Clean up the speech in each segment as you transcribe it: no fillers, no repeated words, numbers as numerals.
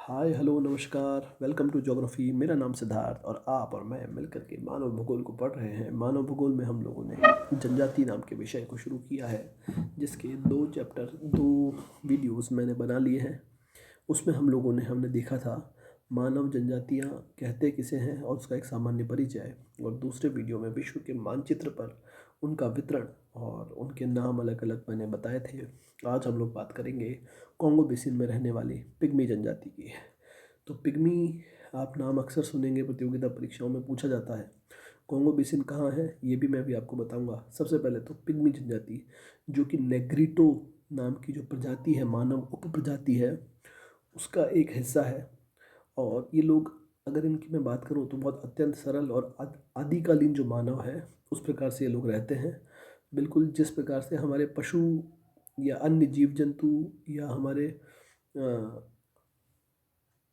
Hi hello नमस्कार, welcome to geography. मेरा नाम सिद्धार्थ और आप और मैं मिलकर के मानव भूगोल को पढ़ रहे हैं। मानव भूगोल में हम लोगों ने जनजाति नाम के विषय को शुरू किया है, जिसके 2 मैंने बना लिए हैं। उसमें हमने देखा था मानव जनजातियाँ कहते किसे हैं और उसका एक सामान्य परिचय, और दूसरे वीडियो में विश्व के मानचित्र पर उनका वितरण और उनके नाम अलग अलग मैंने बताए थे। आज हम लोग बात करेंगे कॉन्गो बेसिन में रहने वाली पिग्मी जनजाति की। तो पिग्मी आप नाम अक्सर सुनेंगे, प्रतियोगिता परीक्षाओं में पूछा जाता है। कॉन्गो बेसिन कहाँ है ये भी मैं अभी आपको बताऊंगा। सबसे पहले तो पिग्मी जनजाति, जो कि नेग्रिटो नाम की जो प्रजाति है, मानव उप प्रजाति है, उसका एक हिस्सा है। और ये लोग, अगर इनकी मैं बात करूँ तो बहुत अत्यंत सरल और आदिकालीन जो मानव है उस प्रकार से ये लोग रहते हैं। बिल्कुल जिस प्रकार से हमारे पशु या अन्य जीव जंतु या हमारे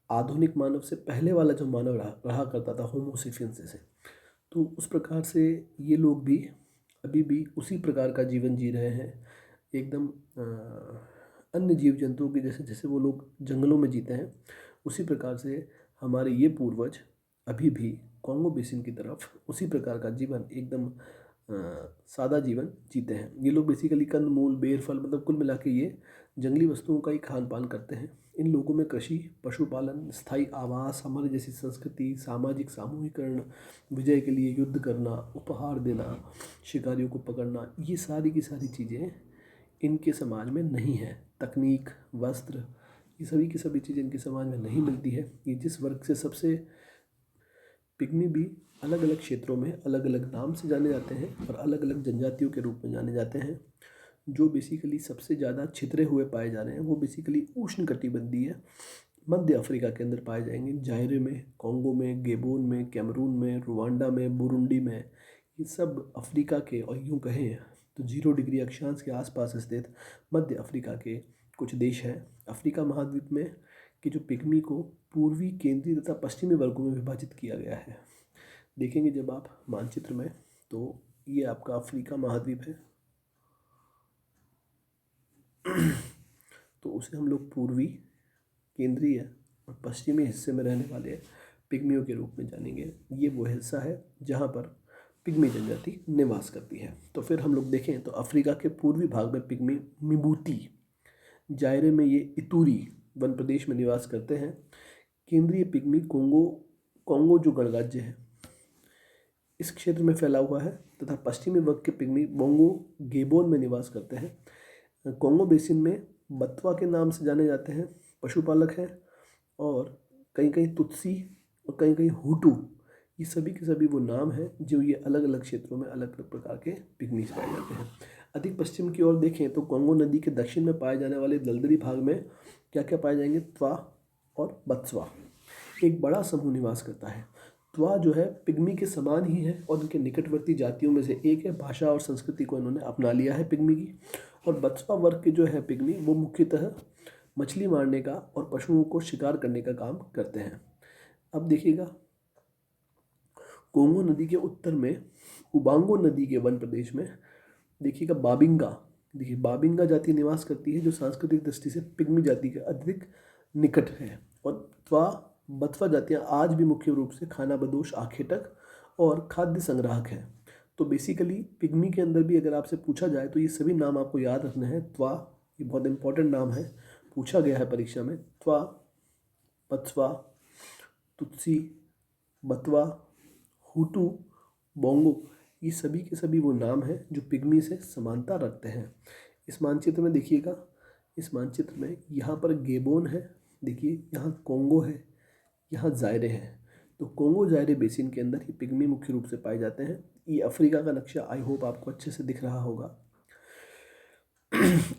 आधुनिक मानव से पहले वाला जो मानव रहा करता था, होमो सेपियंस से, तो उस प्रकार से ये लोग भी अभी भी उसी प्रकार का जीवन जी रहे हैं। एकदम अन्य जीव जंतुओं के जैसे जैसे वो लोग जंगलों में जीते हैं, उसी प्रकार से हमारे ये पूर्वज अभी भी कॉन्गो बेसिन की तरफ उसी प्रकार का जीवन, एकदम सादा जीवन जीते हैं। ये लोग बेसिकली कंद मूल बेर फल, मतलब कुल मिला के ये जंगली वस्तुओं का ही खान पान करते हैं। इन लोगों में कृषि, पशुपालन, स्थायी आवास, हमारे जैसी संस्कृति, सामाजिक सामूहिकरण, विजय के लिए युद्ध करना, उपहार देना, शिकारियों को पकड़ना, ये सारी की सारी चीज़ें इनके समाज में नहीं है। तकनीक, वस्त्र, ये सभी की सभी चीज़ें इनके समाज में नहीं मिलती है। ये जिस वर्ग से सबसे पिग्मी भी अलग अलग क्षेत्रों में अलग अलग नाम से जाने जाते हैं और अलग अलग जनजातियों के रूप में जाने जाते हैं। जो बेसिकली सबसे ज़्यादा छितरे हुए पाए जा रहे हैं वो बेसिकली उष्ण कटिबंधीय मध्य अफ्रीका के अंदर पाए जाएंगे। जायरे में, कॉन्गो में, गेबोन में, कैमरून में, रुवांडा में, बुरुंडी में, ये सब अफ्रीका के, और यूँ कहें तो 0 डिग्री अक्षांश के आसपास स्थित मध्य अफ्रीका के कुछ देश हैं। अफ्रीका महाद्वीप में कि जो पिग्मी को पूर्वी, केंद्रीय तथा पश्चिमी वर्गों में विभाजित किया गया है। देखेंगे जब आप मानचित्र में, तो ये आपका अफ्रीका महाद्वीप है। तो उसे हम लोग पूर्वी, केंद्रीय और पश्चिमी हिस्से में रहने वाले पिग्मियों के रूप में जानेंगे। ये वो हिस्सा है जहाँ पर पिग्मी जनजाति निवास करती है। तो फिर हम लोग देखें तो अफ्रीका के पूर्वी भाग में पिग्मी मिबूती, जायरे में ये इतूरी वन प्रदेश में निवास करते हैं। केंद्रीय पिग्मी कॉन्गो, कॉन्गो जो गणराज्य है इस क्षेत्र में फैला हुआ है, तथा पश्चिमी वर्ग के पिग्मी बोंगो गेबोन में निवास करते हैं। कॉन्गो बेसिन में बतवा के नाम से जाने जाते हैं, पशुपालक हैं, और कहीं कहीं तुत्सी और कहीं कहीं हुटू, ये सभी के सभी वो नाम हैं जो ये अलग अलग क्षेत्रों में अलग अलग प्रकार के पिग्मीज पाए जाते हैं। अधिक पश्चिम की ओर देखें तो कॉन्गो नदी के दक्षिण में पाए जाने वाले दलदली भाग में क्या क्या पाए जाएंगे? त्वा और बत्सवा, एक बड़ा समूह निवास करता है। त्वा जो है पिग्मी के समान ही है और इनके निकटवर्ती जातियों में से एक है। भाषा और संस्कृति को इन्होंने अपना लिया है पिग्मी की। और बत्सवा वर्ग के जो है पिग्मी, वो मुख्यतः मछली मारने का और पशुओं को शिकार करने का काम करते हैं। अब देखिएगा, कोंगो नदी के उत्तर में उबांगो नदी के वन प्रदेश में देखिएगा बाबिंगा, देखिए बाबिंगा जाति निवास करती है, जो सांस्कृतिक दृष्टि से पिग्मी जाति के अधिक निकट है। और त्वा बथवा जातियाँ आज भी मुख्य रूप से खानाबदोश, आखेटक और खाद्य संग्राहक हैं। तो बेसिकली पिग्मी के अंदर भी अगर आपसे पूछा जाए तो ये सभी नाम आपको याद रखने हैं। त्वा, ये बहुत इंपॉर्टेंट नाम है, पूछा गया है परीक्षा में। त्वा, बत्सवा, तुत्सी, बतवा, हुटू, बोंगो, ये सभी के सभी वो नाम हैं जो पिग्मी से समानता रखते हैं। इस मानचित्र में देखिएगा, इस मानचित्र में यहाँ पर गेबोन है, देखिए यहाँ कॉन्गो है, यहाँ जायरे है। तो कॉन्गो जायरे बेसिन के अंदर ही पिग्मी मुख्य रूप से पाए जाते हैं। ये अफ्रीका का नक्शा आई होप आपको अच्छे से दिख रहा होगा।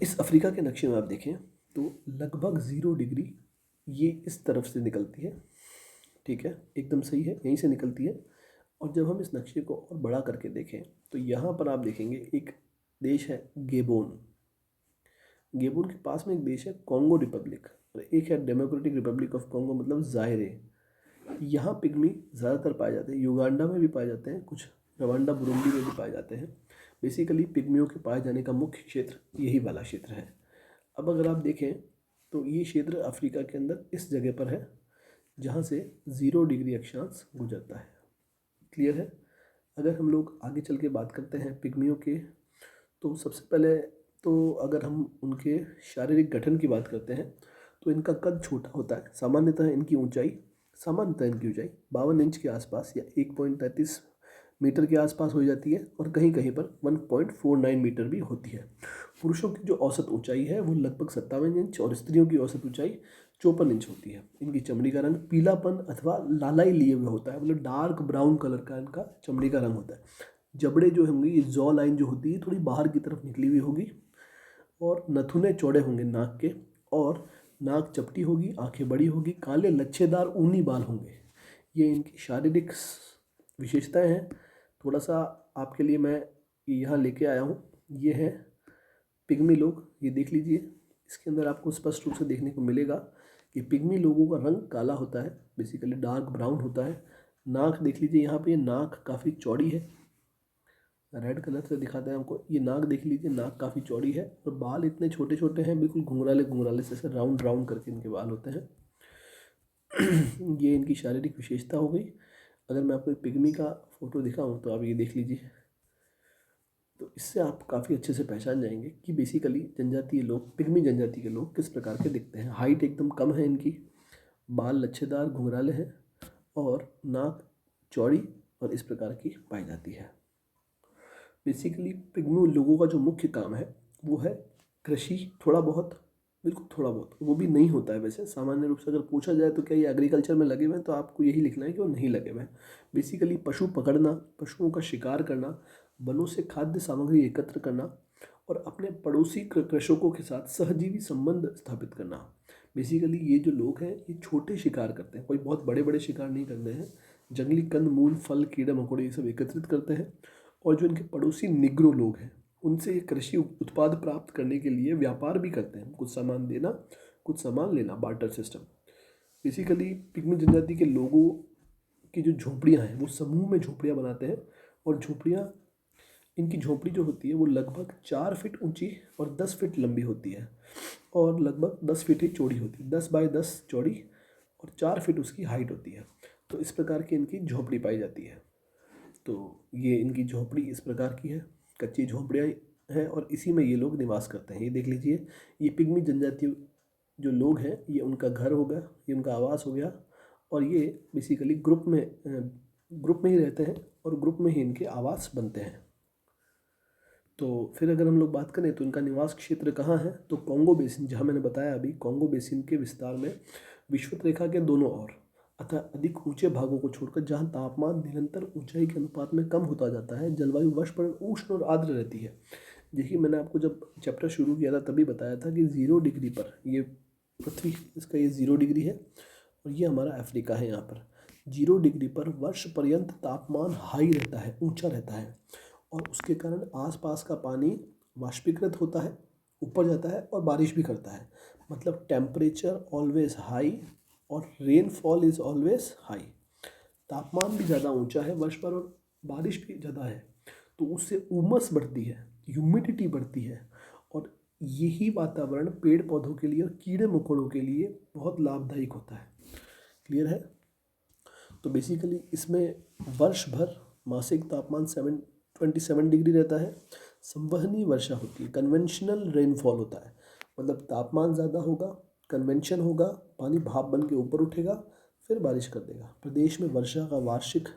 इस अफ्रीका के नक्शे में आप देखें तो लगभग 0 डिग्री ये इस तरफ से निकलती है, ठीक है, एकदम सही है, यहीं से निकलती है। और जब हम इस नक्शे को और बड़ा करके देखें तो यहाँ पर आप देखेंगे एक देश है गेबोन, गेबोन के पास में एक देश है कॉन्गो रिपब्लिक, और एक है डेमोक्रेटिक रिपब्लिक ऑफ कॉन्गो, मतलब जायरे। यहाँ पिग्मी ज़्यादातर पाए जाते हैं, युगांडा में भी पाए जाते हैं, कुछ रवांडा बुरुंडी में भी पाए जाते हैं। बेसिकली पिग्मियों के पाए जाने का मुख्य क्षेत्र यही वाला क्षेत्र है। अब अगर आप देखें तो ये क्षेत्र अफ्रीका के अंदर इस जगह पर है जहाँ से 0 डिग्री अक्षांश गुजरता है। क्लियर है। अगर हम लोग आगे चल के बात करते हैं पिग्मियों के, तो सबसे पहले तो अगर हम उनके शारीरिक गठन की बात करते हैं तो इनका कद छोटा होता है। सामान्यतः इनकी ऊंचाई 52 इंच के आसपास या 1.33 मीटर के आसपास हो जाती है और कहीं कहीं पर 1.49 मीटर भी होती है। पुरुषों की जो औसत ऊंचाई है वो लगभग 57 इंच और स्त्रियों की औसत ऊंचाई 54 इंच होती है। इनकी चमड़ी का रंग पीलापन अथवा लालाई लिए हुए होता है, मतलब डार्क ब्राउन कलर का इनका चमड़ी का रंग होता है। जबड़े जो होंगे, ये जॉ लाइन जो होती है थोड़ी बाहर की तरफ निकली हुई होगी और नथुने चौड़े होंगे नाक के, और नाक चपटी होगी, आंखें बड़ी होगी, काले लच्छेदार ऊनी बाल होंगे। ये इनकी शारीरिक विशेषताएं हैं। थोड़ा सा आपके लिए मैं यहाँ लेके आया हूँ, ये है पिग्मी लोग। ये देख लीजिए, इसके अंदर आपको स्पष्ट रूप से देखने को मिलेगा कि पिग्मी लोगों का रंग काला होता है, बेसिकली डार्क ब्राउन होता है। नाक देख लीजिए, यहाँ पे नाक काफ़ी चौड़ी है, रेड कलर से दिखाते हैं हमको। ये नाक देख लीजिए, नाक काफ़ी चौड़ी है और बाल इतने छोटे छोटे हैं, बिल्कुल घुंघराले घुंघराले से राउंड राउंड करके इनके बाल होते हैं। ये इनकी शारीरिक विशेषता हो गई। अगर मैं आपको एक पिग्मी का फ़ोटो दिखाऊं तो आप ये देख लीजिए, तो इससे आप काफ़ी अच्छे से पहचान जाएंगे कि बेसिकली जनजातीय लोग, पिग्मी जनजाति के लोग किस प्रकार के दिखते हैं। हाइट एकदम कम है इनकी, बाल लच्छेदार घुंघराले हैं और नाक चौड़ी और इस प्रकार की पाई जाती है। बेसिकली पिग्मी लोगों का जो मुख्य काम है वो है कृषि, थोड़ा बहुत, बिल्कुल थोड़ा बहुत, वो भी नहीं होता है वैसे। सामान्य रूप से अगर पूछा जाए तो क्या ये एग्रीकल्चर में लगे हुए हैं, तो आपको यही लिखना है कि वो नहीं लगे हुए हैं। बेसिकली पशु पकड़ना, पशुओं का शिकार करना, वनों से खाद्य सामग्री एकत्र करना और अपने पड़ोसी कृषकों के साथ सहजीवी संबंध स्थापित करना। बेसिकली ये जो लोग हैं ये छोटे शिकार करते हैं, कोई बहुत बड़े बड़े शिकार नहीं करते हैं। जंगली कंद मूल फल कीड़े मकोड़े ये सब एकत्रित करते हैं और जो इनके पड़ोसी निग्रो लोग हैं उनसे ये कृषि उत्पाद प्राप्त करने के लिए व्यापार भी करते हैं, कुछ सामान देना कुछ सामान लेना, बार्टर सिस्टम। बेसिकली पिग्मी जनजाति के लोगों की जो झोपड़ियाँ हैं वो समूह में झोपड़ियाँ बनाते हैं और झोपड़ियाँ, इनकी झोपड़ी जो होती है वो लगभग 4 फीट ऊंची और 10 फीट लंबी होती है और लगभग 10 फीट ही चौड़ी होती है, 10 बाय 10 चौड़ी और 4 फीट उसकी हाइट होती है। तो इस प्रकार की इनकी झोपड़ी पाई जाती है। तो ये इनकी झोपड़ी इस प्रकार की है, कच्ची झोपड़ियाँ हैं और इसी में ये लोग निवास करते हैं। ये देख लीजिए, ये पिग्मी जनजाति जो लोग हैं ये उनका घर हो गया, ये उनका आवास हो गया और ये बेसिकली ग्रुप में ही रहते हैं और ग्रुप में ही इनके आवास बनते हैं। तो फिर अगर हम लोग बात करें तो इनका निवास क्षेत्र कहाँ है, तो कॉन्गो बेसिन, जहाँ मैंने बताया अभी, कॉन्गो बेसिन के विस्तार में विषुवत रेखा के दोनों ओर अतः अधिक ऊंचे भागों को छोड़कर जहाँ तापमान निरंतर ऊंचाई के अनुपात में कम होता जाता है, जलवायु वर्षभर उष्ण और आर्द्र रहती है। देखिए मैंने आपको जब चैप्टर शुरू किया था तभी बताया था कि 0 डिग्री पर ये पृथ्वी, इसका ये 0 डिग्री है और ये हमारा अफ्रीका है। यहाँ पर 0 डिग्री पर वर्ष पर्यंत तापमान हाई रहता है, ऊंचा रहता है और उसके कारण आसपास का पानी वाष्पीकृत होता है, ऊपर जाता है और बारिश भी करता है। मतलब टेम्परेचर ऑलवेज हाई और रेनफॉल इज़ ऑलवेज हाई। तापमान भी ज़्यादा ऊंचा है वर्ष पर और बारिश भी ज़्यादा है, तो उससे उमस बढ़ती है, ह्यूमिडिटी बढ़ती है और यही वातावरण पेड़ पौधों के लिए और कीड़े मकोड़ों के लिए बहुत लाभदायक होता है। क्लियर है। तो बेसिकली इसमें वर्ष भर मासिक तापमान 27 डिग्री रहता है। संवहनी वर्षा होती है, कन्वेंशनल रेनफॉल होता है, मतलब तापमान ज़्यादा होगा, कन्वेंशन होगा, पानी भाप बन के ऊपर उठेगा फिर बारिश कर देगा। प्रदेश में वर्षा का वार्षिक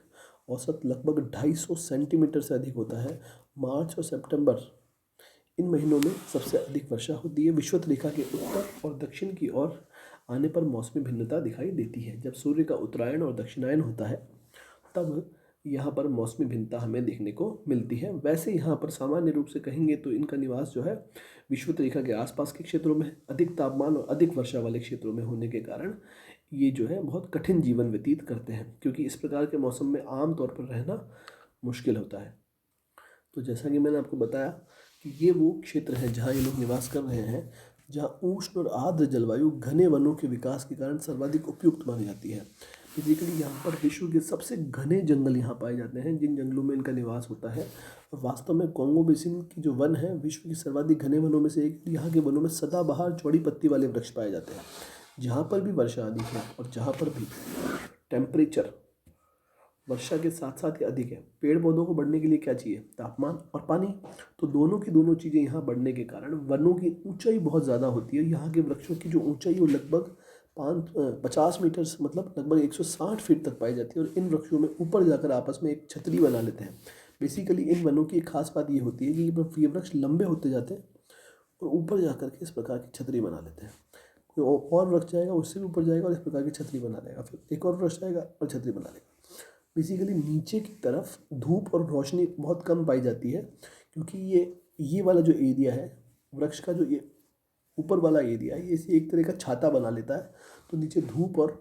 औसत लगभग 250 सेंटीमीटर से अधिक होता है। मार्च और सितंबर इन महीनों में सबसे अधिक वर्षा होती है। विषुवत रेखा के उत्तर और दक्षिण की ओर आने पर मौसमी भिन्नता दिखाई देती है। जब सूर्य का उत्तरायण और दक्षिणायन होता है तब यहाँ पर मौसमी भिन्नता हमें देखने को मिलती है। वैसे यहाँ पर सामान्य रूप से कहेंगे तो इनका निवास जो है विषुवत रेखा के आसपास के क्षेत्रों में, अधिक तापमान और अधिक वर्षा वाले क्षेत्रों में होने के कारण ये जो है बहुत कठिन जीवन व्यतीत करते हैं, क्योंकि इस प्रकार के मौसम में आम तौर पर रहना मुश्किल होता है। तो जैसा कि मैंने आपको बताया कि ये वो क्षेत्र हैं जहाँ ये लोग निवास कर रहे हैं। जहाँ उष्ण और आर्द्र जलवायु घने वनों के विकास के कारण सर्वाधिक उपयुक्त मानी जाती है। बेसिकली यहाँ पर विश्व के सबसे घने जंगल यहाँ पाए जाते हैं, जिन जंगलों में इनका निवास होता है। और वास्तव में कॉन्गो बेसिन की जो वन है विश्व की सर्वाधिक घने वनों में से एक। यहाँ के वनों में सदाबहार चौड़ी पत्ती वाले वृक्ष पाए जाते हैं। जहाँ पर भी वर्षा अधिक है और जहाँ पर भी टेम्परेचर वर्षा के साथ साथ ही अधिक है, पेड़ पौधों को बढ़ने के लिए क्या चाहिए? तापमान और पानी। तो दोनों की दोनों चीज़ें यहाँ बढ़ने के कारण वनों की ऊंचाई बहुत ज़्यादा होती है। यहाँ के वृक्षों की जो ऊंचाई है वो लगभग 50 मीटर मतलब लगभग 160 फीट तक पाई जाती है। और इन वृक्षों में ऊपर जाकर आपस में एक छतरी बना लेते हैं। बेसिकली इन वनों की एक खास बात ये होती है कि ये वृक्ष लंबे होते जाते हैं और ऊपर जाकर के इस प्रकार की छतरी बना लेते हैं। कोई और वृक्ष जाएगा उससे भी ऊपर जाएगा और इस प्रकार की छतरी बना लेगा, फिर एक और वृक्ष जाएगा और छतरी बना लेगा। बेसिकली नीचे की तरफ धूप और रोशनी बहुत कम पाई जाती है, क्योंकि ये वाला जो एरिया है वृक्ष का, जो ये ऊपर वाला एरिया है, ये इसे एक तरह का छाता बना लेता है। तो नीचे धूप और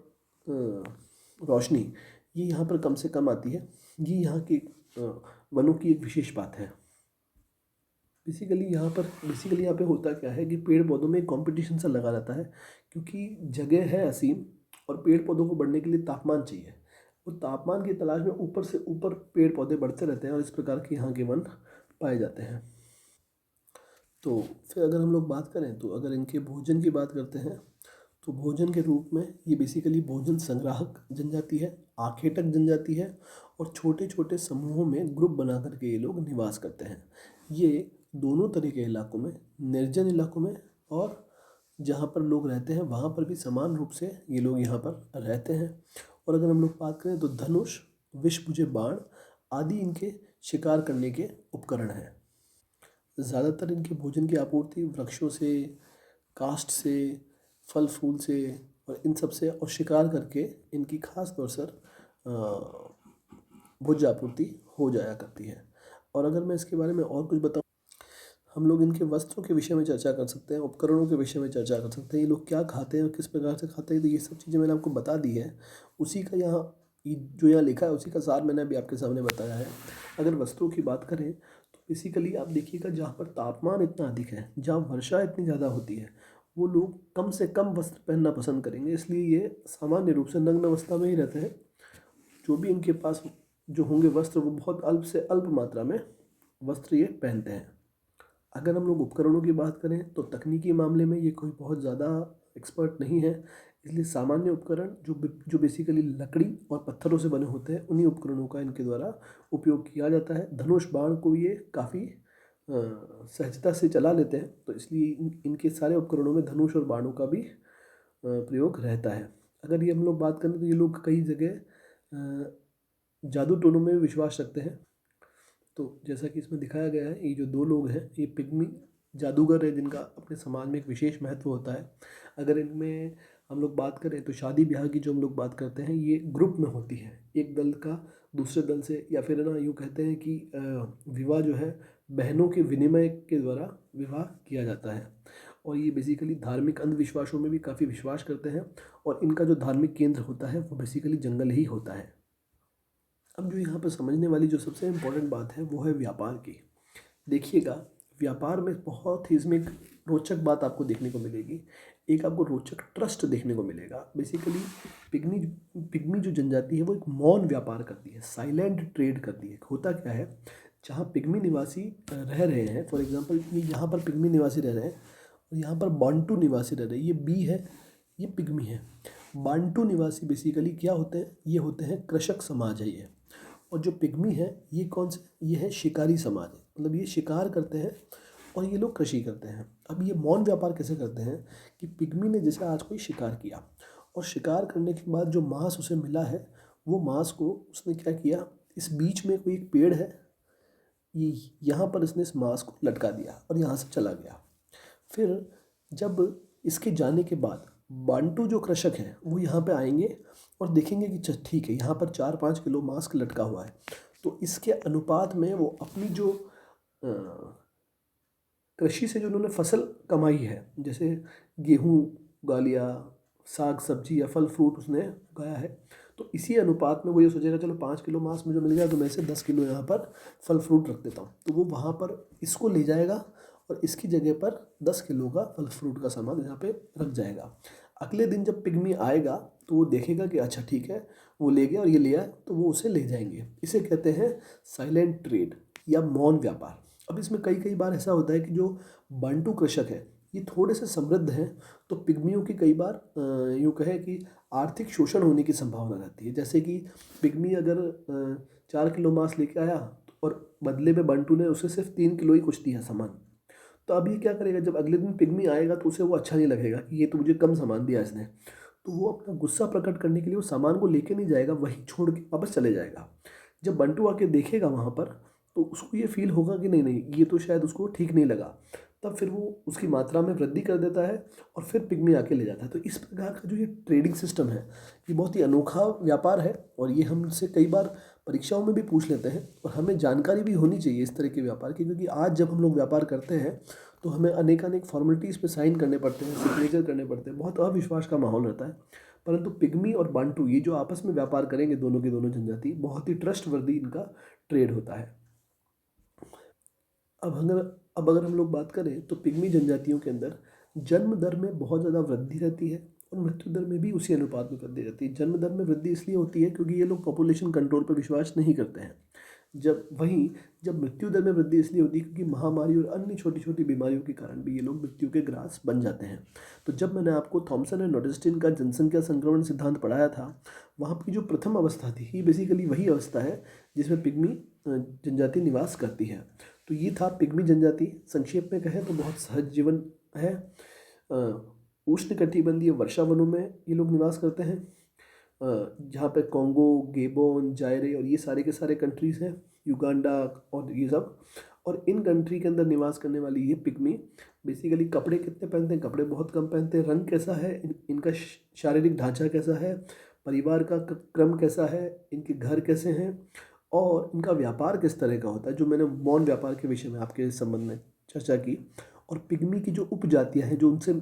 रोशनी ये यहाँ पर कम से कम आती है। ये यहाँ के वनों की एक विशेष बात है। बेसिकली यहाँ पे होता क्या है कि पेड़ पौधों में एक कंपटीशन सा लगा रहता है, क्योंकि जगह है असीम और पेड़ पौधों को बढ़ने के लिए तापमान चाहिए। वो तापमान की तलाश में ऊपर से ऊपर पेड़ पौधे बढ़ते रहते हैं और इस प्रकार के यहाँ के वन पाए जाते हैं। तो फिर अगर हम लोग बात करें तो अगर इनके भोजन की बात करते हैं तो भोजन के रूप में ये बेसिकली भोजन संग्राहक जनजाति है, आखेटक जनजाति है और छोटे छोटे समूहों में ग्रुप बना करके ये लोग निवास करते हैं। ये दोनों तरह के इलाकों में, निर्जन इलाकों में और जहाँ पर लोग रहते हैं वहाँ पर भी समान रूप से ये लोग यहाँ पर रहते हैं। और अगर हम लोग बात करें तो धनुष, विषभुजे बाण आदि इनके शिकार करने के उपकरण हैं। ज़्यादातर इनके भोजन की आपूर्ति वृक्षों से, काष्ठ से, फल फूल से और इन सब से और शिकार करके इनकी खास तौर से भोज्य आपूर्ति हो जाया करती है। और अगर मैं इसके बारे में और कुछ बताऊँ, हम लोग इनके वस्त्रों के विषय में चर्चा कर सकते हैं, उपकरणों के विषय में चर्चा कर सकते हैं, ये लोग क्या खाते हैं और किस प्रकार से खाते हैं। तो ये सब चीज़ें मैंने आपको बता दी है। उसी का यहाँ जो यहाँ लिखा है उसी का सार मैंने अभी आपके सामने बताया है। अगर वस्त्रों की बात करें तो बेसिकली आप देखिएगा, जहाँ पर तापमान इतना अधिक है, जहाँ वर्षा इतनी ज़्यादा होती है, वो लोग कम से कम वस्त्र पहनना पसंद करेंगे। इसलिए ये सामान्य रूप से नग्न अवस्था में ही रहते हैं। जो भी इनके पास जो होंगे वस्त्र वो बहुत अल्प से अल्प मात्रा में वस्त्र ये पहनते हैं। अगर हम लोग उपकरणों की बात करें तो तकनीकी मामले में ये कोई बहुत ज़्यादा एक्सपर्ट नहीं है। इसलिए सामान्य उपकरण जो बेसिकली लकड़ी और पत्थरों से बने होते हैं, उन्हीं उपकरणों का इनके द्वारा उपयोग किया जाता है। धनुष बाण को ये काफ़ी सहजता से चला लेते हैं, तो इसलिए इनके सारे उपकरणों में धनुष और बाणों का भी प्रयोग रहता है। अगर ये हम लोग बात करें तो ये लोग कई जगह जादू टोनों में विश्वास रखते हैं। तो जैसा कि इसमें दिखाया गया है, ये जो दो लोग हैं ये पिग्मी जादूगर है, जिनका अपने समाज में एक विशेष महत्व होता है। अगर इनमें हम लोग बात करें तो शादी ब्याह की जो हम लोग बात करते हैं ये ग्रुप में होती है, एक दल का दूसरे दल से, या फिर ना यूँ कहते हैं कि विवाह जो है बहनों के विनिमय के द्वारा विवाह किया जाता है। और ये बेसिकली धार्मिक अंधविश्वासों में भी काफ़ी विश्वास करते हैं। और इनका जो धार्मिक केंद्र होता है वो बेसिकली जंगल ही होता है। अब जो यहाँ पर समझने वाली जो सबसे इम्पोर्टेंट बात है वो है व्यापार की। देखिएगा, व्यापार में बहुत ही इसमें एक रोचक बात आपको देखने को मिलेगी। एक आपको रोचक ट्रस्ट देखने को मिलेगा। बेसिकली पिग्मी पिग्मी जो जनजाति है वो एक मौन व्यापार करती है, साइलेंट ट्रेड करती है। होता क्या है, जहाँ पिग्मी निवासी रह रहे हैं, फॉर एग्जांपल ये यहाँ पर पिग्मी निवासी रह रहे हैं और यहाँ पर बांटू निवासी रह रहे हैं। ये बी है, ये पिग्मी है। बांटू निवासी बेसिकली क्या होते हैं, ये होते हैं कृषक समाज है ये। और जो पिग्मी है ये कौन से, ये है शिकारी समाज है, मतलब ये शिकार करते हैं और ये लोग कृषि करते हैं। अब ये मौन व्यापार कैसे करते हैं कि पिग्मी ने जैसे आज कोई शिकार किया और शिकार करने के बाद जो मांस उसे मिला है वो मांस को उसने क्या किया, इस बीच में कोई एक पेड़ है, ये यहाँ पर इसने इस मांस को लटका दिया और यहाँ से चला गया। फिर जब इसके जाने के बाद बांटू जो कृषक हैं वो यहाँ पे आएंगे और देखेंगे कि ठीक है, यहाँ पर 4-5 किलो मांस लटका हुआ है। तो इसके अनुपात में वो अपनी जो अ, कृषि से जो उन्होंने फसल कमाई है, जैसे गेहूँ उगा लिया, साग सब्जी या फल फ्रूट उसने उगाया है, तो इसी अनुपात में वो ये सोचेगा चलो 5 किलो मांस मुझे मिल गया तो मैं इसे 10 किलो यहाँ पर फल फ्रूट रख देता हूँ। तो वो वहाँ पर इसको ले जाएगा और इसकी जगह पर 10 किलो का फल फ्रूट का सामान यहाँ पे रख जाएगा। अगले दिन जब पिग्मी आएगा तो वो देखेगा कि अच्छा ठीक है, वो ले गया और ये लिया, तो वो उसे ले जाएंगे। इसे कहते हैं साइलेंट ट्रेड या मौन व्यापार। अब इसमें कई कई बार ऐसा होता है कि जो बांटू कृषक है ये थोड़े से समृद्ध हैं, तो पिग्मियों की कई बार यूँ कहें कि आर्थिक शोषण होने की संभावना रहती है। जैसे कि पिग्मी अगर 4 किलो मांस लेके आया और बदले में बंटू ने उसे सिर्फ 3 किलो ही कुछ दिया सामान, तो अब ये क्या करेगा, जब अगले दिन पिग्मी आएगा तो उसे वो अच्छा नहीं लगेगा कि ये तो मुझे कम सामान दिया इसने, तो वो अपना गुस्सा प्रकट करने के लिए वो सामान को लेके नहीं जाएगा, वहीं छोड़ के वापस चले जाएगा। जब बंटू आके देखेगा वहाँ पर तो उसको ये फील होगा कि नहीं नहीं, ये तो शायद उसको ठीक नहीं लगा, तब फिर वो उसकी मात्रा में वृद्धि कर देता है और फिर पिग्मी आके ले जाता है। तो इस प्रकार का जो ये ट्रेडिंग सिस्टम है ये बहुत ही अनोखा व्यापार है, और ये हमसे कई बार परीक्षाओं में भी पूछ लेते हैं, और हमें जानकारी भी होनी चाहिए इस तरह के व्यापार की, क्योंकि आज जब हम लोग व्यापार करते हैं तो हमें अनेक अनेक फॉर्मेलिटीज़ पे साइन करने पड़ते हैं, सिग्नेचर करने पड़ते हैं, बहुत अविश्वास का माहौल रहता है। परंतु पिग्मी और बांटू ये जो आपस में व्यापार करेंगे दोनों की दोनों जनजाति, बहुत ही ट्रस्टवर्दी इनका ट्रेड होता है। अब अगर हम लोग बात करें तो पिग्मी जनजातियों के अंदर जन्म दर में बहुत ज़्यादा वृद्धि रहती है, और मृत्यु दर में भी उसी अनुपात में वृद्धि रहती है। जन्म दर में वृद्धि इसलिए होती है क्योंकि ये लोग पॉपुलेशन कंट्रोल पर विश्वास नहीं करते हैं। जब मृत्यु दर में वृद्धि इसलिए होती है क्योंकि महामारी और अन्य छोटी छोटी बीमारियों के कारण भी ये लोग मृत्यु के ग्रास बन जाते हैं। तो जब मैंने आपको थॉमसन एंड नोटेस्टिन का जनसंख्या संक्रमण सिद्धांत पढ़ाया था, वहाँ की जो प्रथम अवस्था थी ये बेसिकली वही अवस्था है जिसमें पिग्मी जनजाति निवास करती है। तो ये था पिग्मी जनजाति। संक्षेप में कहें तो बहुत सहज जीवन है। उष्णकटिबंधीय वर्षा वनों में ये लोग निवास करते हैं, जहाँ पे कॉन्गो, गेबोन, जायरे और ये सारे के सारे कंट्रीज़ हैं, युगांडा और ये सब। और इन कंट्री के अंदर निवास करने वाली ये पिग्मी बेसिकली कपड़े कितने पहनते हैं, कपड़े बहुत कम पहनते हैं। रंग कैसा है, इनका शारीरिक ढांचा कैसा है, परिवार का क्रम कैसा है, इनके घर कैसे हैं, और इनका व्यापार किस तरह का होता है, जो मैंने मौन व्यापार के विषय में आपके संबंध में चर्चा की। और पिग्मी की जो उपजातियाँ हैं, जो उनसे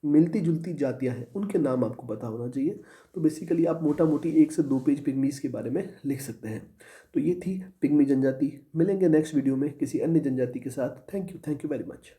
मिलती जुलती जातियाँ हैं, उनके नाम आपको पता होना चाहिए। तो बेसिकली आप मोटा मोटी 1 से 2 पेज पिग्मीज़ के बारे में लिख सकते हैं। तो ये थी पिग्मी जनजाति। मिलेंगे नेक्स्ट वीडियो में किसी अन्य जनजाति के साथ। Thank you very much.